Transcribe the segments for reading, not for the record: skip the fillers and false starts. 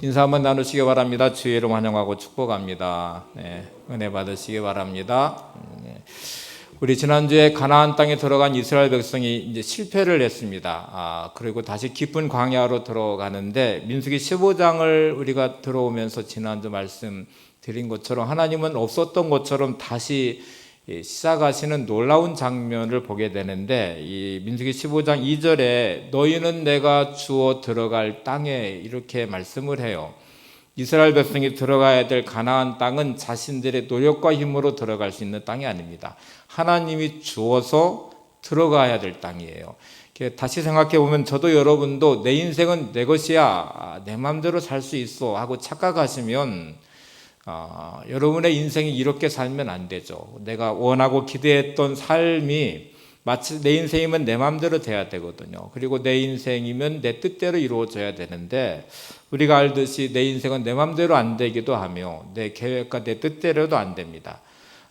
인사 한번 나누시기 바랍니다. 주의 이름 환영하고 축복합니다. 네, 은혜 받으시기 바랍니다. 우리 지난주에 가나안 땅에 들어간 이스라엘 백성이 이제 실패를 했습니다. 그리고 다시 깊은 광야로 들어가는데 민수기 15장을 우리가 들어오면서 지난주 말씀드린 것처럼 하나님은 없었던 것처럼 다시 시작하시는 놀라운 장면을 보게 되는데, 이 민수기 15장 2절에 너희는 내가 주어 들어갈 땅에 이렇게 말씀을 해요. 이스라엘 백성이 들어가야 될 가나안 땅은 자신들의 노력과 힘으로 들어갈 수 있는 땅이 아닙니다. 하나님이 주어서 들어가야 될 땅이에요. 다시 생각해 보면 저도 여러분도 내 인생은 내 것이야, 내 마음대로 살 수 있어 하고 착각하시면 여러분의 인생이 이렇게 살면 안 되죠. 내가 원하고 기대했던 삶이 마치 내 인생이면 내 마음대로 돼야 되거든요. 그리고 내 인생이면 내 뜻대로 이루어져야 되는데, 우리가 알듯이 내 인생은 내 마음대로 안 되기도 하며 내 계획과 내 뜻대로도 안 됩니다.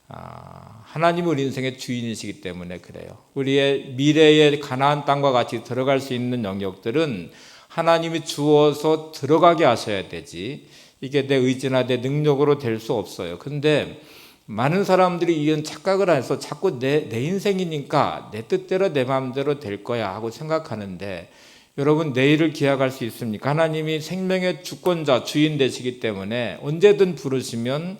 하나님은 우리 인생의 주인이시기 때문에 그래요. 우리의 미래의 가나안 땅과 같이 들어갈 수 있는 영역들은 하나님이 주어서 들어가게 하셔야 되지, 이게 내 의지나 내 능력으로 될 수 없어요. 근데 많은 사람들이 이런 착각을 해서 자꾸 내 인생이니까 내 뜻대로 내 마음대로 될 거야 하고 생각하는데, 여러분 내일을 기약할 수 있습니까? 하나님이 생명의 주권자, 주인 되시기 때문에 언제든 부르시면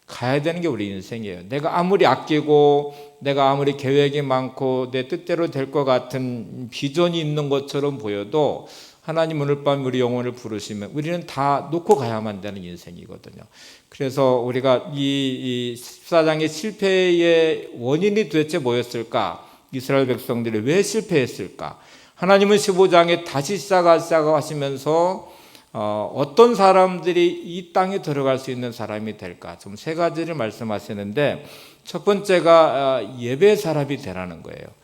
가야 되는 게 우리 인생이에요. 내가 아무리 아끼고 내가 아무리 계획이 많고 내 뜻대로 될 것 같은 비전이 있는 것처럼 보여도 하나님 오늘 밤 우리 영혼을 부르시면 우리는 다 놓고 가야만 되는 인생이거든요. 그래서 우리가 이 14장의 실패의 원인이 도대체 뭐였을까? 이스라엘 백성들이 왜 실패했을까? 하나님은 15장에 다시 시작하시면서 어떤 사람들이 이 땅에 들어갈 수 있는 사람이 될까? 좀 세 가지를 말씀하시는데, 첫 번째가 예배 사람이 되라는 거예요.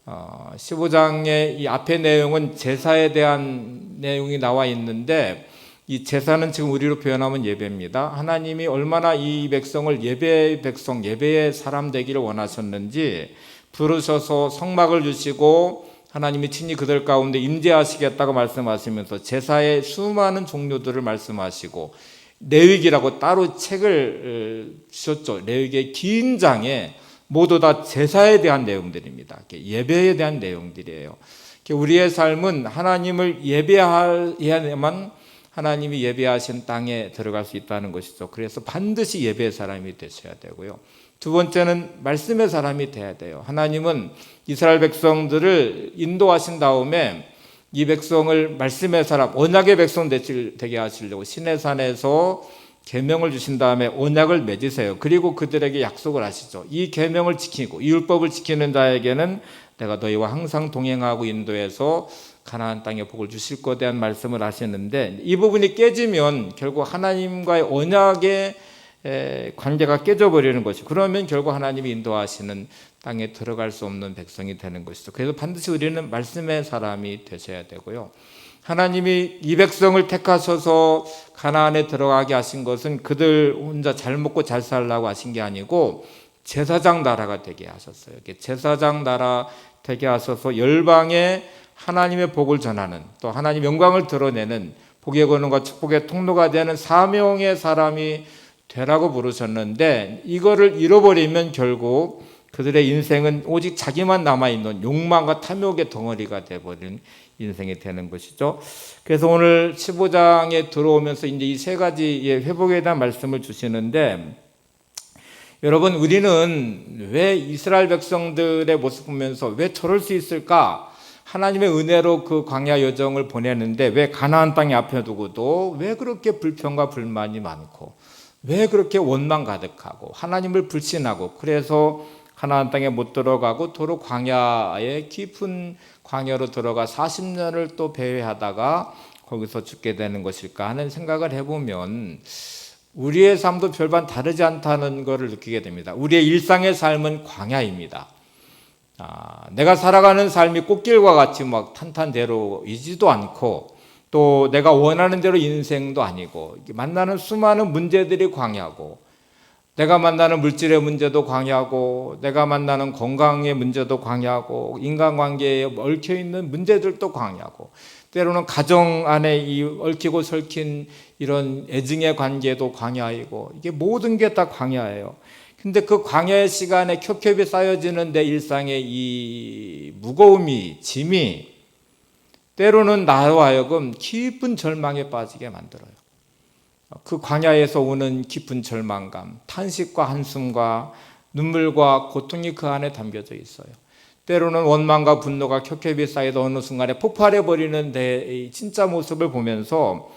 15장의 이 앞의 내용은 제사에 대한 내용이 나와 있는데, 이 제사는 지금 우리로 표현하면 예배입니다. 하나님이 얼마나 이 백성을 예배의 백성, 예배의 사람 되기를 원하셨는지 부르셔서 성막을 주시고 하나님이 친히 그들 가운데 임재하시겠다고 말씀하시면서 제사의 수많은 종류들을 말씀하시고, 레위기라고 따로 책을 주셨죠. 레위기의 긴 장에 모두 다 제사에 대한 내용들입니다. 예배에 대한 내용들이에요. 우리의 삶은 하나님을 예배해야만 하나님이 예배하신 땅에 들어갈 수 있다는 것이죠. 그래서 반드시 예배의 사람이 되셔야 되고요. 두 번째는 말씀의 사람이 돼야 돼요. 하나님은 이스라엘 백성들을 인도하신 다음에 이 백성을 말씀의 사람, 언약의 백성 되게 하시려고 시내산에서 계명을 주신 다음에 언약을 맺으세요. 그리고 그들에게 약속을 하시죠. 이 계명을 지키고 이 율법을 지키는 자에게는 내가 너희와 항상 동행하고 인도해서 가나안 땅에 복을 주실 것에 대한 말씀을 하시는데, 이 부분이 깨지면 결국 하나님과의 언약의 관계가 깨져버리는 것이, 그러면 결국 하나님이 인도하시는 땅에 들어갈 수 없는 백성이 되는 것이죠. 그래서 반드시 우리는 말씀의 사람이 되셔야 되고요. 하나님이 이 백성을 택하셔서 가나안에 들어가게 하신 것은 그들 혼자 잘 먹고 잘 살라고 하신 게 아니고 제사장 나라가 되게 하셨어요. 제사장 나라 되게 하셔서 열방에 하나님의 복을 전하는, 또 하나님 영광을 드러내는 복의 권능과 축복의 통로가 되는 사명의 사람이 되라고 부르셨는데, 이거를 잃어버리면 결국 그들의 인생은 오직 자기만 남아있는 욕망과 탐욕의 덩어리가 되어버린 인생이 되는 것이죠. 그래서 오늘 15장에 들어오면서 이제 이 세 가지의 회복에 대한 말씀을 주시는데, 여러분 우리는 왜 이스라엘 백성들의 모습 보면서 왜 저럴 수 있을까? 하나님의 은혜로 그 광야 여정을 보내는데 왜 가나안 땅에 앞에 두고도 왜 그렇게 불평과 불만이 많고 왜 그렇게 원망 가득하고 하나님을 불신하고, 그래서 가나안 땅에 못 들어가고 도로 광야에 깊은 광야로 들어가 40년을 또 배회하다가 거기서 죽게 되는 것일까 하는 생각을 해보면 우리의 삶도 별반 다르지 않다는 것을 느끼게 됩니다. 우리의 일상의 삶은 광야입니다. 내가 살아가는 삶이 꽃길과 같이 막 탄탄대로이지도 않고, 또 내가 원하는 대로 인생도 아니고, 만나는 수많은 문제들이 광야고, 내가 만나는 물질의 문제도 광야고, 내가 만나는 건강의 문제도 광야고, 인간관계에 얽혀있는 문제들도 광야고, 때로는 가정 안에 이 얽히고 설킨 이런 애증의 관계도 광야이고, 이게 모든 게 다 광야예요. 근데 그 광야의 시간에 겹겹이 쌓여지는 내 일상의 이 무거움이, 짐이 때로는 나로 하여금 깊은 절망에 빠지게 만들어요. 그 광야에서 오는 깊은 절망감, 탄식과 한숨과 눈물과 고통이 그 안에 담겨져 있어요. 때로는 원망과 분노가 켜켜이 쌓이다 어느 순간에 폭발해버리는 내 진짜 모습을 보면서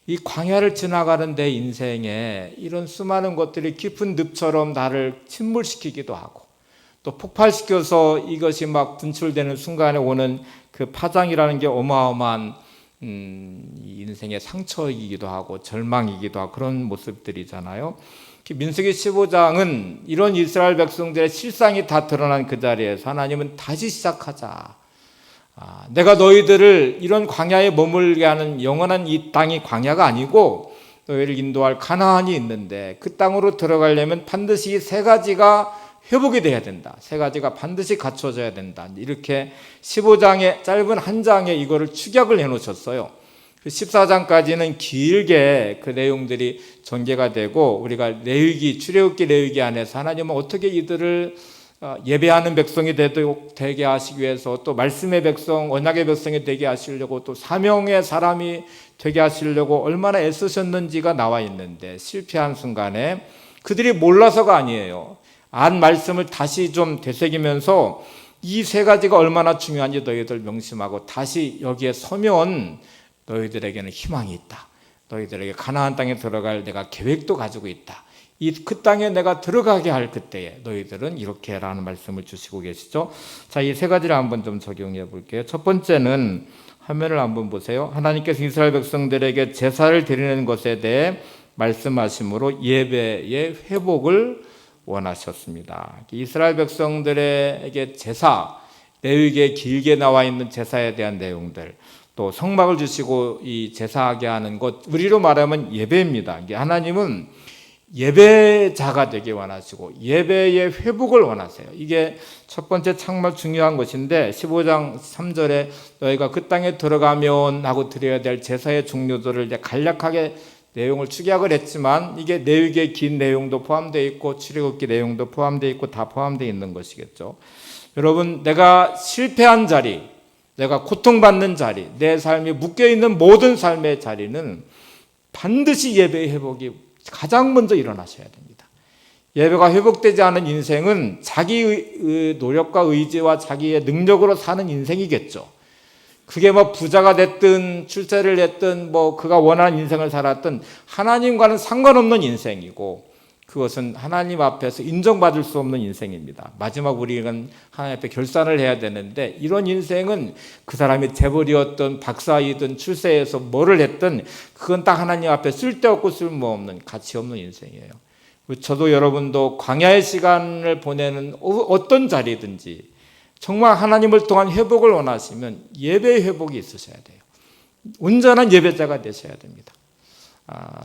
이 광야를 지나가는 내 인생에 이런 수많은 것들이 깊은 늪처럼 나를 침몰시키기도 하고, 또 폭발시켜서 이것이 막 분출되는 순간에 오는 그 파장이라는 게 어마어마한 인생의 상처이기도 하고 절망이기도 하고 그런 모습들이잖아요. 민수기 15장은 이런 이스라엘 백성들의 실상이 다 드러난 그 자리에서 하나님은 다시 시작하자. 내가 너희들을 이런 광야에 머물게 하는 영원한 이 땅이 광야가 아니고 너희를 인도할 가나안이 있는데, 그 땅으로 들어가려면 반드시 세 가지가 회복이 돼야 된다. 세 가지가 반드시 갖춰져야 된다. 이렇게 15장의 짧은 한 장에 이거를 축약을 해놓으셨어요. 14장까지는 길게 그 내용들이 전개가 되고, 우리가 출애굽기 레위기 안에서 하나님은 어떻게 이들을 예배하는 백성이 되게 하시기 위해서, 또 말씀의 백성, 언약의 백성이 되게 하시려고, 또 사명의 사람이 되게 하시려고 얼마나 애쓰셨는지가 나와 있는데, 실패한 순간에 그들이 몰라서가 아니에요. 안 말씀을 다시 좀 되새기면서 이 세 가지가 얼마나 중요한지 너희들 명심하고 다시 여기에 서면 너희들에게는 희망이 있다. 너희들에게 가나안 땅에 들어갈 내가 계획도 가지고 있다. 그 땅에 내가 들어가게 할 그때에 너희들은 이렇게 라는 말씀을 주시고 계시죠. 자, 이 세 가지를 한번 좀 적용해 볼게요. 첫 번째는 화면을 한번 보세요. 하나님께서 이스라엘 백성들에게 제사를 드리는 것에 대해 말씀하심으로 예배의 회복을 원하셨습니다. 이스라엘 백성들에게 제사, 레위기에 길게 나와 있는 제사에 대한 내용들, 또 성막을 주시고 이 제사하게 하는 것, 우리로 말하면 예배입니다. 하나님은 예배자가 되기 원하시고 예배의 회복을 원하세요. 이게 첫 번째 정말 중요한 것인데, 15장 3절에 너희가 그 땅에 들어가면 하고 드려야 될 제사의 종류들을 이제 간략하게 내용을 축약을 했지만, 이게 레위기의 긴 내용도 포함되어 있고 출애굽기 내용도 포함되어 있고 다 포함되어 있는 것이겠죠. 여러분, 내가 실패한 자리, 내가 고통받는 자리, 내 삶이 묶여있는 모든 삶의 자리는 반드시 예배의 회복이 가장 먼저 일어나셔야 됩니다. 예배가 회복되지 않은 인생은 자기 노력과 의지와 자기의 능력으로 사는 인생이겠죠. 그게 뭐 부자가 됐든 출세를 했든 뭐 그가 원하는 인생을 살았든 하나님과는 상관없는 인생이고, 그것은 하나님 앞에서 인정받을 수 없는 인생입니다. 마지막 우리는 하나님 앞에 결산을 해야 되는데, 이런 인생은 그 사람이 재벌이었든 박사이든 출세해서 뭐를 했든 그건 딱 하나님 앞에 쓸데없고 쓸모없는 가치 없는 인생이에요. 저도 여러분도 광야의 시간을 보내는 어떤 자리든지 정말 하나님을 통한 회복을 원하시면 예배의 회복이 있으셔야 돼요. 온전한 예배자가 되셔야 됩니다.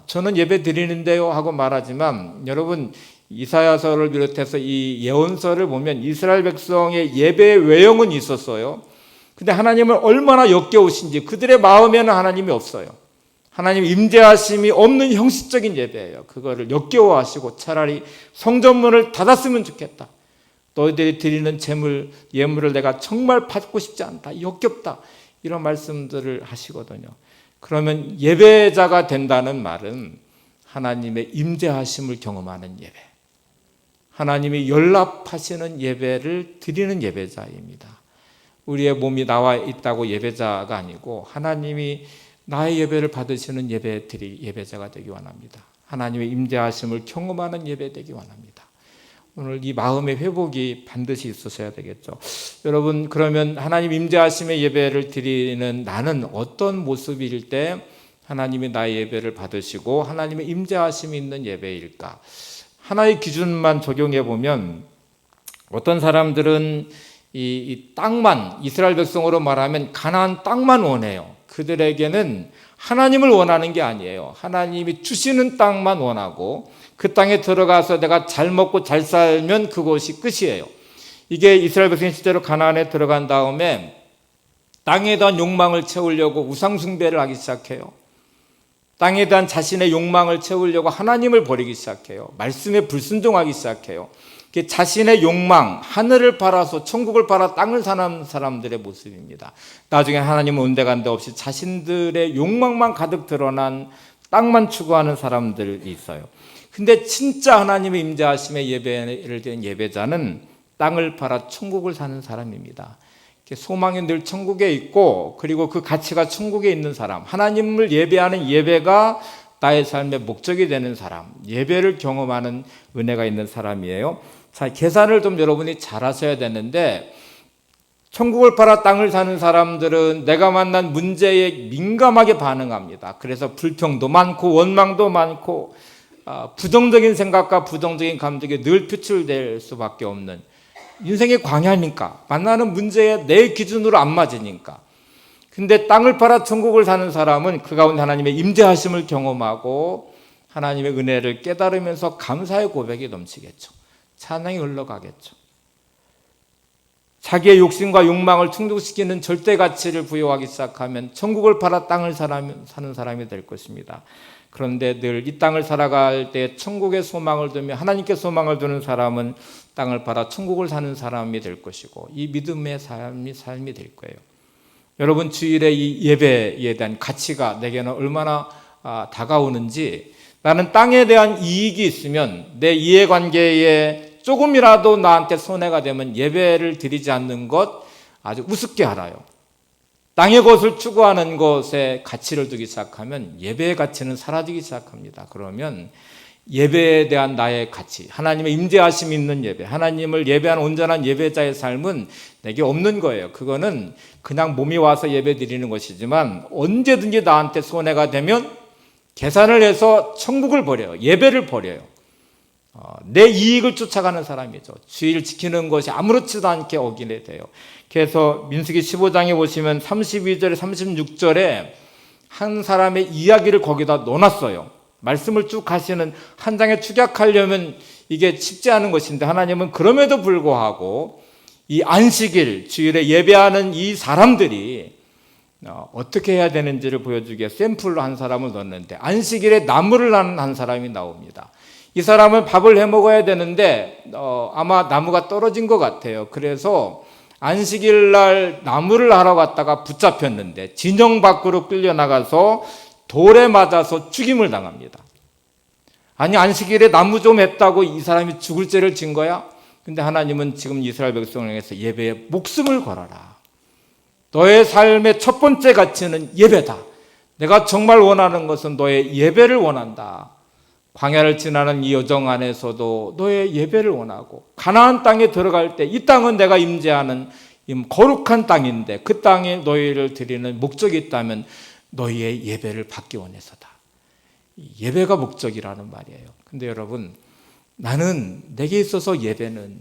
저는 예배 드리는데요 하고 말하지만, 여러분 이사야서를 비롯해서 이 예언서를 보면 이스라엘 백성의 예배의 외형은 있었어요. 근데 하나님을 얼마나 역겨우신지, 그들의 마음에는 하나님이 없어요. 하나님 임재하심이 없는 형식적인 예배예요. 그거를 역겨워하시고 차라리 성전문을 닫았으면 좋겠다. 너희들이 드리는 제물, 예물을 내가 정말 받고 싶지 않다. 역겹다. 이런 말씀들을 하시거든요. 그러면 예배자가 된다는 말은 하나님의 임재하심을 경험하는 예배, 하나님이 연락하시는 예배를 드리는 예배자입니다. 우리의 몸이 나와 있다고 예배자가 아니고 하나님이 나의 예배를 받으시는 예배자가 되기 원합니다. 하나님의 임재하심을 경험하는 예배 되기 원합니다. 오늘 이 마음의 회복이 반드시 있으셔야 되겠죠. 여러분, 그러면 하나님 임재하심의 예배를 드리는 나는 어떤 모습일 때 하나님이 나의 예배를 받으시고 하나님의 임재하심이 있는 예배일까? 하나의 기준만 적용해 보면, 어떤 사람들은 이 땅만, 이스라엘 백성으로 말하면 가나안 땅만 원해요. 그들에게는 하나님을 원하는 게 아니에요. 하나님이 주시는 땅만 원하고 그 땅에 들어가서 내가 잘 먹고 잘 살면 그것이 끝이에요. 이게 이스라엘 백성이 실제로 가나안에 들어간 다음에 땅에 대한 욕망을 채우려고 우상숭배를 하기 시작해요. 땅에 대한 자신의 욕망을 채우려고 하나님을 버리기 시작해요. 말씀에 불순종하기 시작해요. 자신의 욕망, 하늘을 팔아서 천국을 팔아 땅을 사는 사람들의 모습입니다. 나중에 하나님은 온데간데 없이 자신들의 욕망만 가득 드러난 땅만 추구하는 사람들이 있어요. 근데 진짜 하나님의 임재하심에 예배를 드린 예배자는 땅을 팔아 천국을 사는 사람입니다. 소망이 늘 천국에 있고, 그리고 그 가치가 천국에 있는 사람, 하나님을 예배하는 예배가 나의 삶의 목적이 되는 사람, 예배를 경험하는 은혜가 있는 사람이에요. 자, 계산을 좀 여러분이 잘 하셔야 되는데, 천국을 팔아 땅을 사는 사람들은 내가 만난 문제에 민감하게 반응합니다. 그래서 불평도 많고 원망도 많고 부정적인 생각과 부정적인 감정이 늘 표출될 수밖에 없는, 인생의 광야니까, 만나는 문제에 내 기준으로 안 맞으니까. 근데 땅을 팔아 천국을 사는 사람은 그 가운데 하나님의 임재하심을 경험하고 하나님의 은혜를 깨달으면서 감사의 고백이 넘치겠죠. 찬양이 흘러가겠죠. 자기의 욕심과 욕망을 충족시키는 절대 가치를 부여하기 시작하면 천국을 팔아 땅을 사는 사람이 될 것입니다. 그런데 늘 이 땅을 살아갈 때 천국의 소망을 두며 하나님께 소망을 두는 사람은 땅을 팔아 천국을 사는 사람이 될 것이고, 이 믿음의 삶이 될 거예요. 여러분, 주일의 이 예배에 대한 가치가 내게는 얼마나 다가오는지, 나는 땅에 대한 이익이 있으면 내 이해관계에 조금이라도 나한테 손해가 되면 예배를 드리지 않는 것 아주 우습게 알아요. 땅의 것을 추구하는 것에 가치를 두기 시작하면 예배의 가치는 사라지기 시작합니다. 그러면 예배에 대한 나의 가치, 하나님의 임재하심이 있는 예배, 하나님을 예배하는 온전한 예배자의 삶은 내게 없는 거예요. 그거는 그냥 몸이 와서 예배 드리는 것이지만 언제든지 나한테 손해가 되면 계산을 해서 천국을 버려요. 예배를 버려요. 내 이익을 쫓아가는 사람이죠. 주의를 지키는 것이 아무렇지도 않게 어기게 돼요. 그래서 민수기 15장에 보시면 32절에 36절에 한 사람의 이야기를 거기다 넣어놨어요. 말씀을 쭉 하시는, 한 장에 축약하려면 이게 쉽지 않은 것인데, 하나님은 그럼에도 불구하고 이 안식일, 주일에 예배하는 이 사람들이 어떻게 해야 되는지를 보여주기 위해 샘플로 한 사람을 넣었는데, 안식일에 나무를 나는 한 사람이 나옵니다. 이 사람은 밥을 해 먹어야 되는데 아마 나무가 떨어진 것 같아요. 그래서 안식일 날 나무를 하러 갔다가 붙잡혔는데 진영 밖으로 끌려나가서 돌에 맞아서 죽임을 당합니다. 아니, 안식일에 나무 좀 했다고 이 사람이 죽을 죄를 진 거야? 근데 하나님은 지금 이스라엘 백성을 향해서 예배에 목숨을 걸어라. 너의 삶의 첫 번째 가치는 예배다. 내가 정말 원하는 것은 너의 예배를 원한다. 광야를 지나는 이 여정 안에서도 너의 예배를 원하고, 가나안 땅에 들어갈 때 이 땅은 내가 임재하는 거룩한 땅인데 그 땅에 너희를 드리는 목적이 있다면 너희의 예배를 받기 원해서다. 예배가 목적이라는 말이에요. 근데 여러분, 나는 내게 있어서 예배는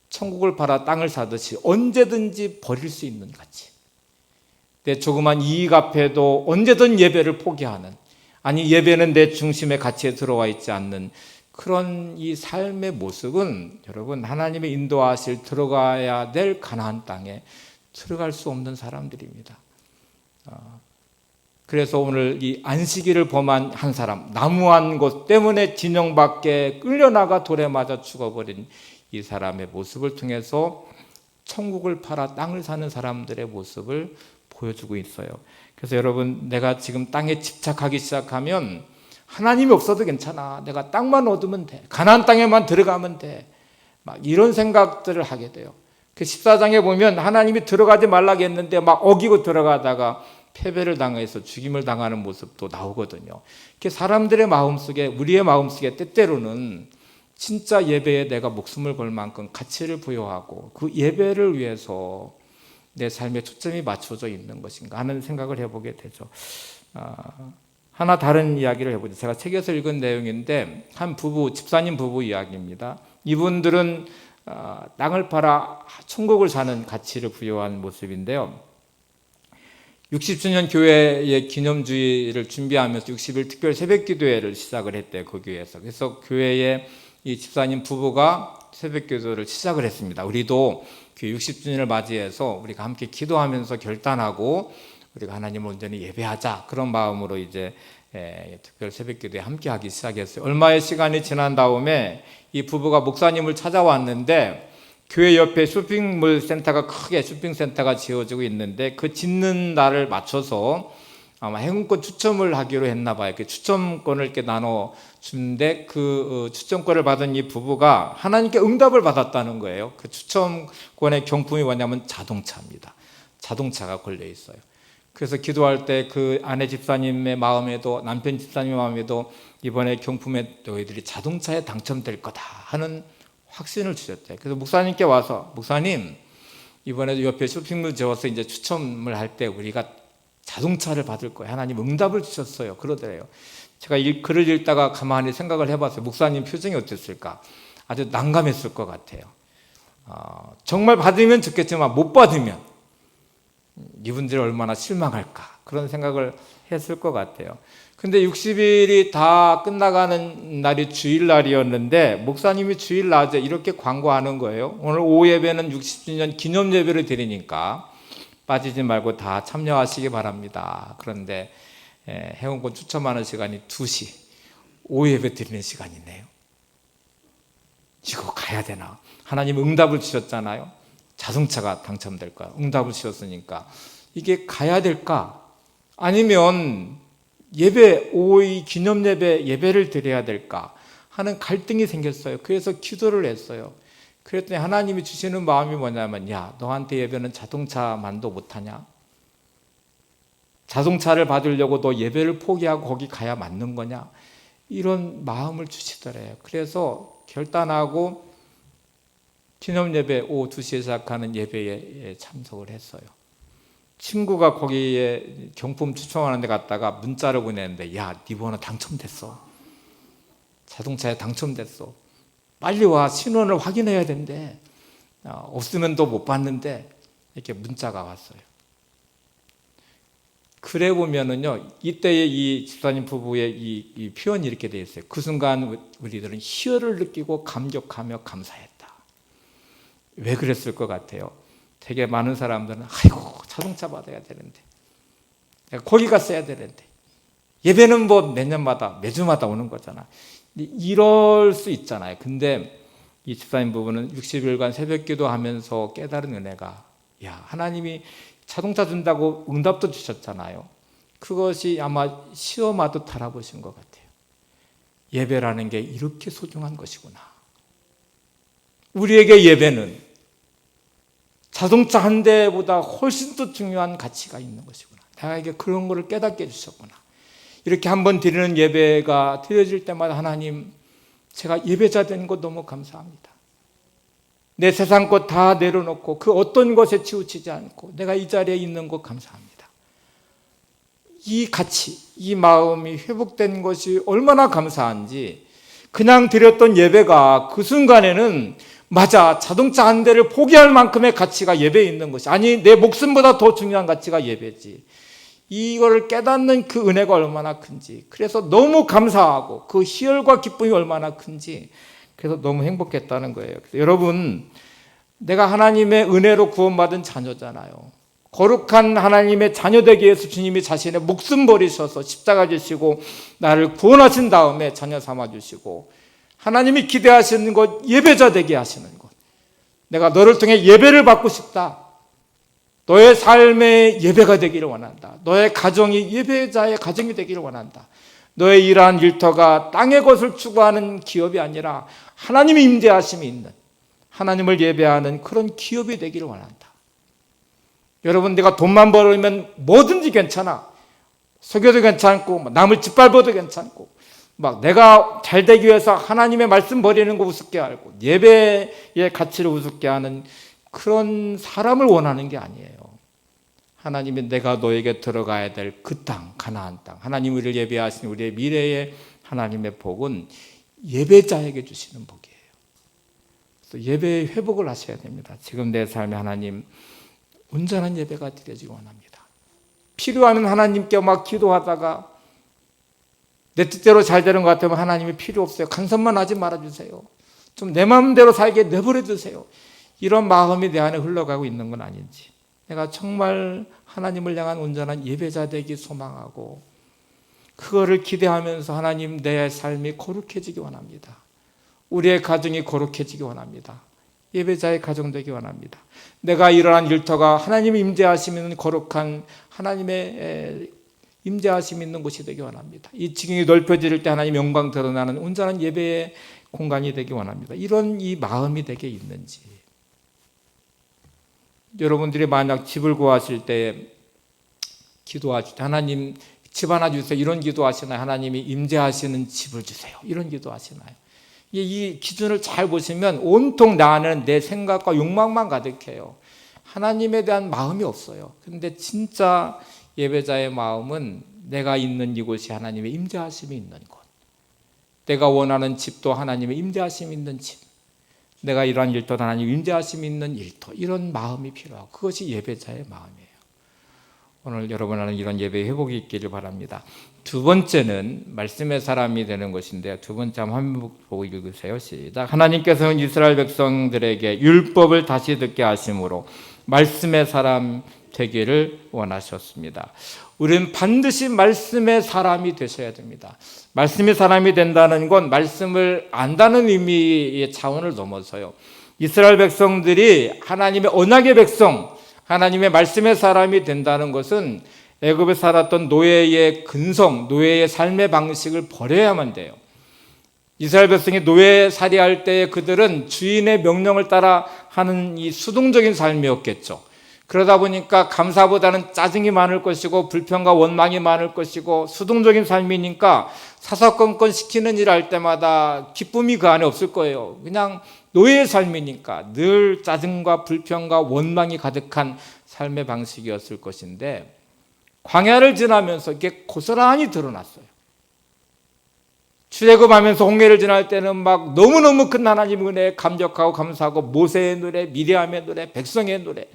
천국을 팔아 땅을 사듯이 언제든지 버릴 수 있는 가치, 내 조그만 이익 앞에도 언제든 예배를 포기하는, 아니 예배는 내 중심의 가치에 들어와 있지 않는 그런 이 삶의 모습은 여러분, 하나님의 인도하실 들어가야 될 가나안 땅에 들어갈 수 없는 사람들입니다. 그래서 오늘 이 안식일을 범한 한 사람, 나무한 것 때문에 진영 밖에 끌려나가 돌에 맞아 죽어버린 이 사람의 모습을 통해서 천국을 팔아 땅을 사는 사람들의 모습을 보여주고 있어요. 그래서 여러분, 내가 지금 땅에 집착하기 시작하면 하나님이 없어도 괜찮아, 내가 땅만 얻으면 돼, 가나안 땅에만 들어가면 돼, 막 이런 생각들을 하게 돼요. 그 14장에 보면 하나님이 들어가지 말라고 했는데 막 어기고 들어가다가 패배를 당해서 죽임을 당하는 모습도 나오거든요. 사람들의 마음속에, 우리의 마음속에 때때로는 진짜 예배에 내가 목숨을 걸 만큼 가치를 부여하고 그 예배를 위해서 내 삶에 초점이 맞춰져 있는 것인가 하는 생각을 해보게 되죠. 하나 다른 이야기를 해보죠. 제가 책에서 읽은 내용인데, 한 부부, 집사님 부부 이야기입니다. 이분들은 땅을 팔아 천국을 사는 가치를 부여한 모습인데요. 60주년 교회의 기념주의를 준비하면서 60일 특별 새벽기도회를 시작을 했대요, 그 교회에서. 그래서 교회에 이 집사님 부부가 새벽기도를 시작을 했습니다. 우리도 교회 60주년을 맞이해서 우리가 함께 기도하면서 결단하고 우리가 하나님을 온전히 예배하자, 그런 마음으로 이제 특별 새벽기도에 함께하기 시작했어요. 얼마의 시간이 지난 다음에 이 부부가 목사님을 찾아왔는데, 교회 옆에 쇼핑몰 센터가, 크게 쇼핑센터가 지어지고 있는데 그 짓는 날을 맞춰서 아마 행운권 추첨을 하기로 했나 봐요. 그 추첨권을 이렇게 나눠 주는데 그 추첨권을 받은 이 부부가 하나님께 응답을 받았다는 거예요. 그 추첨권의 경품이 뭐냐면 자동차입니다. 자동차가 걸려 있어요. 그래서 기도할 때 그 아내 집사님의 마음에도, 남편 집사님의 마음에도 이번에 경품에 너희들이 자동차에 당첨될 거다 하는 확신을 주셨대요. 그래서 목사님께 와서, 목사님, 이번에도 옆에 쇼핑몰 지어서 이제 추첨을 할 때 우리가 자동차를 받을 거예요. 하나님 응답을 주셨어요. 그러더래요. 제가 이 글을 읽다가 가만히 생각을 해봤어요. 목사님 표정이 어땠을까? 아주 난감했을 것 같아요. 정말 받으면 좋겠지만 못 받으면 이분들이 얼마나 실망할까, 그런 생각을 했을 것 같아요. 근데 60일이 다 끝나가는 날이 주일날이었는데 목사님이 주일 낮에 이렇게 광고하는 거예요. 오늘 오후 예배는 60주년 기념 예배를 드리니까 빠지지 말고 다 참여하시기 바랍니다. 그런데 회원권 추첨하는 시간이 2시, 오후 예배 드리는 시간이네요. 이거 가야 되나? 하나님 응답을 주셨잖아요. 자동차가 당첨될 거야. 응답을 주셨으니까 이게 가야 될까? 아니면 예배, 오후 기념 예배를 드려야 될까 하는 갈등이 생겼어요. 그래서 기도를 했어요. 그랬더니 하나님이 주시는 마음이 뭐냐면, 야, 너한테 예배는 자동차만도 못하냐? 자동차를 받으려고 너 예배를 포기하고 거기 가야 맞는 거냐? 이런 마음을 주시더래요. 그래서 결단하고 기념 예배 오후 2시에 시작하는 예배에 참석을 했어요. 친구가 거기에 경품 추첨하는 데 갔다가 문자를 보내는데, 야, 네 번호 당첨됐어. 자동차에 당첨됐어. 빨리 와, 신원을 확인해야 된대. 없으면 또 못 받는데, 이렇게 문자가 왔어요. 그래 보면은요, 이때의 이 집사님 부부의 이 표현이 이렇게 되어 있어요. 그 순간 우리들은 희열을 느끼고 감격하며 감사했다. 왜 그랬을 것 같아요? 되게 많은 사람들은 아이고, 자동차 받아야 되는데, 거기 갔어야 되는데, 예배는 뭐 몇 년마다, 매주마다 오는 거잖아. 이럴 수 있잖아요. 근데 이 집사님 부부는 60일간 새벽 기도하면서 깨달은 은혜가, 야, 하나님이 자동차 준다고 응답도 주셨잖아요. 그것이 아마 시험하듯 달아보신 것 같아요. 예배라는 게 이렇게 소중한 것이구나. 우리에게 예배는 자동차 한 대보다 훨씬 더 중요한 가치가 있는 것이구나. 내가 그런 거를 깨닫게 해주셨구나. 이렇게 한번 드리는 예배가 드려질 때마다 하나님, 제가 예배자 된 것 너무 감사합니다. 내 세상 것 다 내려놓고 그 어떤 것에 치우치지 않고 내가 이 자리에 있는 것 감사합니다. 이 가치, 이 마음이 회복된 것이 얼마나 감사한지, 그냥 드렸던 예배가 그 순간에는 맞아, 자동차 한 대를 포기할 만큼의 가치가 예배에 있는 것이, 아니 내 목숨보다 더 중요한 가치가 예배지, 이거를 깨닫는 그 은혜가 얼마나 큰지, 그래서 너무 감사하고 그 희열과 기쁨이 얼마나 큰지, 그래서 너무 행복했다는 거예요. 그래서 여러분, 내가 하나님의 은혜로 구원받은 자녀잖아요. 거룩한 하나님의 자녀 되기 위해서 주님이 자신의 목숨 버리셔서 십자가 지시고 나를 구원하신 다음에 자녀 삼아주시고, 하나님이 기대하시는 것, 예배자 되게 하시는 것. 내가 너를 통해 예배를 받고 싶다. 너의 삶의 예배가 되기를 원한다. 너의 가정이 예배자의 가정이 되기를 원한다. 너의 일하는 일터가 땅의 것을 추구하는 기업이 아니라 하나님의 임재하심이 있는, 하나님을 예배하는 그런 기업이 되기를 원한다. 여러분, 내가 돈만 벌으면 뭐든지 괜찮아. 속여도 괜찮고 남을 짓밟아도 괜찮고, 막 내가 잘 되기 위해서 하나님의 말씀 버리는 거 우습게 알고 예배의 가치를 우습게 하는 그런 사람을 원하는 게 아니에요. 하나님이 내가 너에게 들어가야 될 그 땅, 가나안 땅, 하나님 우리를 예배하신 우리의 미래의 하나님의 복은 예배자에게 주시는 복이에요. 그래서 예배의 회복을 하셔야 됩니다. 지금 내 삶에 하나님, 온전한 예배가 드려지기 원합니다. 필요하면 하나님께 막 기도하다가 내 뜻대로 잘 되는 것 같으면 하나님이 필요 없어요. 간섭만 하지 말아주세요. 좀 내 마음대로 살게 내버려 두세요. 이런 마음이 내 안에 흘러가고 있는 건 아닌지, 내가 정말 하나님을 향한 온전한 예배자 되기 소망하고 그거를 기대하면서 하나님, 내 삶이 거룩해지기 원합니다. 우리의 가정이 거룩해지기 원합니다. 예배자의 가정 되기 원합니다. 내가 일어난 일터가 하나님의 임재하심 있는 거룩한 하나님의 임재하심 있는 곳이 되기 원합니다. 이 지경이 넓혀질 때 하나님의 영광 드러나는 온전한 예배의 공간이 되기 원합니다. 이런 이 마음이 되게 있는지. 여러분들이 만약 집을 구하실 때 기도하실 때 하나님 집 하나 주세요, 이런 기도하시나요? 하나님이 임재하시는 집을 주세요, 이런 기도하시나요? 이 기준을 잘 보시면 온통 나 안에는 내 생각과 욕망만 가득해요. 하나님에 대한 마음이 없어요. 그런데 진짜 예배자의 마음은 내가 있는 이곳이 하나님의 임재하심이 있는 곳, 내가 원하는 집도 하나님의 임재하심이 있는 집, 내가 이러한 일터도 하나님의 임재하심이 있는 일터, 이런 마음이 필요하고 그것이 예배자의 마음이에요. 오늘 여러분 안에 이런 예배 회복이 있기를 바랍니다. 두 번째는 말씀의 사람이 되는 것인데요. 두 번째 한번 보고 읽으세요. 시작. 하나님께서는 이스라엘 백성들에게 율법을 다시 듣게 하심으로 말씀의 사람 되기를 원하셨습니다. 우리는 반드시 말씀의 사람이 되셔야 됩니다. 말씀의 사람이 된다는 건 말씀을 안다는 의미의 차원을 넘어서요. 이스라엘 백성들이 하나님의 언약의 백성, 하나님의 말씀의 사람이 된다는 것은 애굽에 살았던 노예의 근성, 노예의 삶의 방식을 버려야만 돼요. 이스라엘 백성이 노예살이할 때 그들은 주인의 명령을 따라 하는 이 수동적인 삶이었겠죠. 그러다 보니까 감사보다는 짜증이 많을 것이고 불평과 원망이 많을 것이고 수동적인 삶이니까 사사건건 시키는 일 할 때마다 기쁨이 그 안에 없을 거예요. 그냥 노예의 삶이니까 늘 짜증과 불평과 원망이 가득한 삶의 방식이었을 것인데 광야를 지나면서 이게 고스란히 드러났어요. 출애굽하면서 홍해를 지날 때는 막 너무너무 큰 하나님의 은혜에 감격하고 감사하고 모세의 노래, 미리암의 노래, 백성의 노래,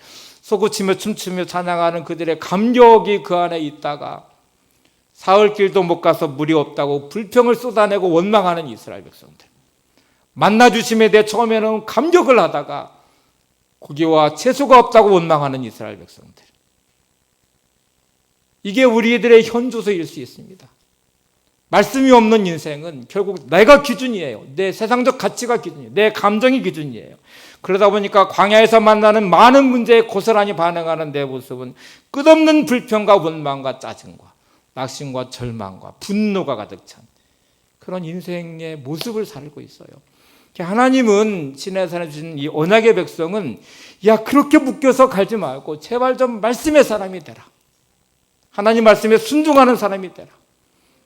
솟구치며 춤추며 찬양하는 그들의 감격이 그 안에 있다가 사흘길도 못 가서 물이 없다고 불평을 쏟아내고 원망하는 이스라엘 백성들, 만나주심에 대해 처음에는 감격을 하다가 고기와 채소가 없다고 원망하는 이스라엘 백성들, 이게 우리들의 현주소일 수 있습니다. 말씀이 없는 인생은 결국 내가 기준이에요. 내 세상적 가치가 기준이에요. 내 감정이 기준이에요. 그러다 보니까 광야에서 만나는 많은 문제에 고스란히 반응하는 내 모습은 끝없는 불평과 원망과 짜증과 낙심과 절망과 분노가 가득 찬 그런 인생의 모습을 살고 있어요. 하나님은 시내산에 주신 이 언약의 백성은 야, 그렇게 묶여서 갈지 말고 제발 좀 말씀의 사람이 되라. 하나님 말씀에 순종하는 사람이 되라.